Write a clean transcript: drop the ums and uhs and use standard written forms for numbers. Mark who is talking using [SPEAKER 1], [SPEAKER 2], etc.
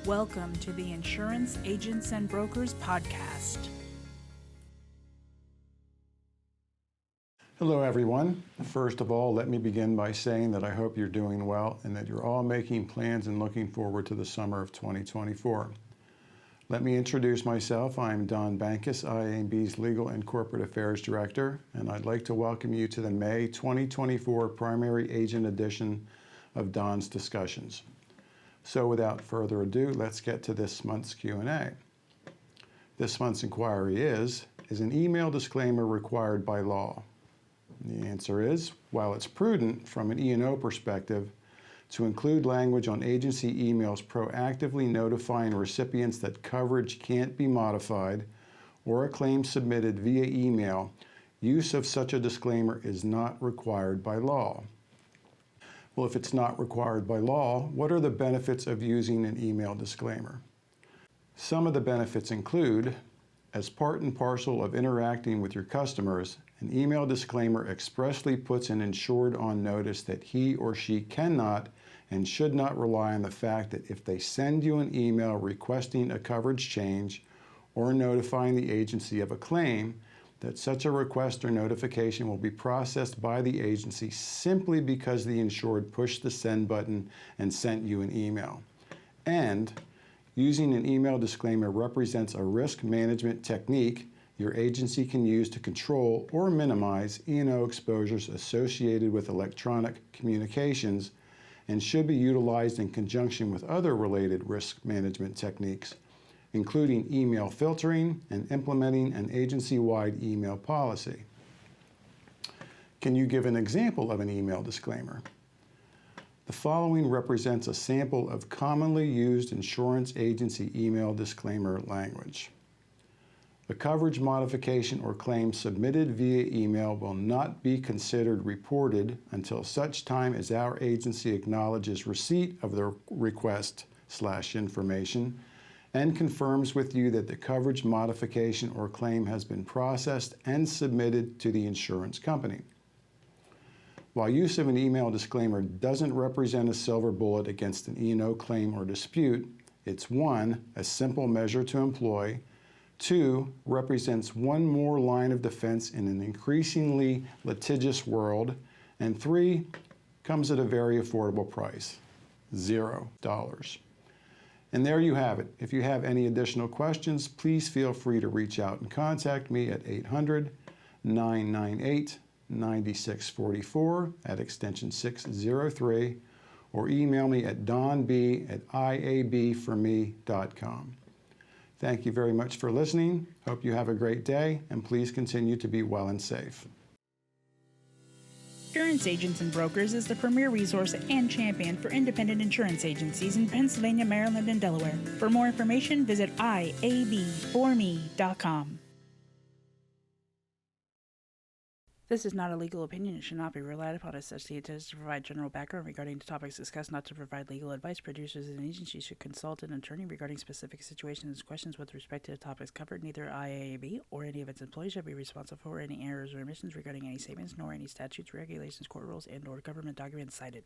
[SPEAKER 1] Welcome to the Insurance Agents and Brokers Podcast.
[SPEAKER 2] Hello everyone. First of all, let me begin by saying that I hope you're doing well and that you're all making plans and looking forward to the summer of 2024. Let me introduce myself. I'm Don Bankus, IA&B's Legal and Corporate Affairs Director, and I'd like to welcome you to the May 2024 Primary Agent Edition of Don's Discussions. So without further ado, let's get to this month's Q&A. This month's inquiry is an email disclaimer required by law? The answer is, while it's prudent from an E&O perspective to include language on agency emails proactively notifying recipients that coverage can't be modified or a claim submitted via email, use of such a disclaimer is not required by law. Well, if it's not required by law, what are the benefits of using an email disclaimer? Some of the benefits include, as part and parcel of interacting with your customers, an email disclaimer expressly puts an insured on notice that he or she cannot and should not rely on the fact that if they send you an email requesting a coverage change or notifying the agency of a claim, that such a request or notification will be processed by the agency simply because the insured pushed the send button and sent you an email. And using an email disclaimer represents a risk management technique your agency can use to control or minimize E&O exposures associated with electronic communications and should be utilized in conjunction with other related risk management techniques, including email filtering and implementing an agency-wide email policy. Can you give an example of an email disclaimer? The following represents a sample of commonly used insurance agency email disclaimer language. The coverage modification or claim submitted via email will not be considered reported until such time as our agency acknowledges receipt of the request/information and confirms with you that the coverage modification or claim has been processed and submitted to the insurance company. While use of an email disclaimer doesn't represent a silver bullet against an E&O claim or dispute, it's 1, a simple measure to employ, 2, represents one more line of defense in an increasingly litigious world, and 3, comes at a very affordable price, $0. And there you have it. If you have any additional questions, please feel free to reach out and contact me at 800-998-9644 at extension 603, or email me at donb@iabforme.com. Thank you very much for listening. Hope you have a great day, and please continue to be well and safe.
[SPEAKER 1] Insurance Agents and Brokers is the premier resource and champion for independent insurance agencies in Pennsylvania, Maryland, and Delaware. For more information, visit iabforme.com. This is not a legal opinion and should not be relied upon as such. The intent is to provide general background regarding the topics discussed, not to provide legal advice. Producers and agencies should consult an attorney regarding specific situations and questions with respect to the topics covered. Neither IA&B or any of its employees shall be responsible for any errors or omissions regarding any statements, nor any statutes, regulations, court rules, and/or government documents cited.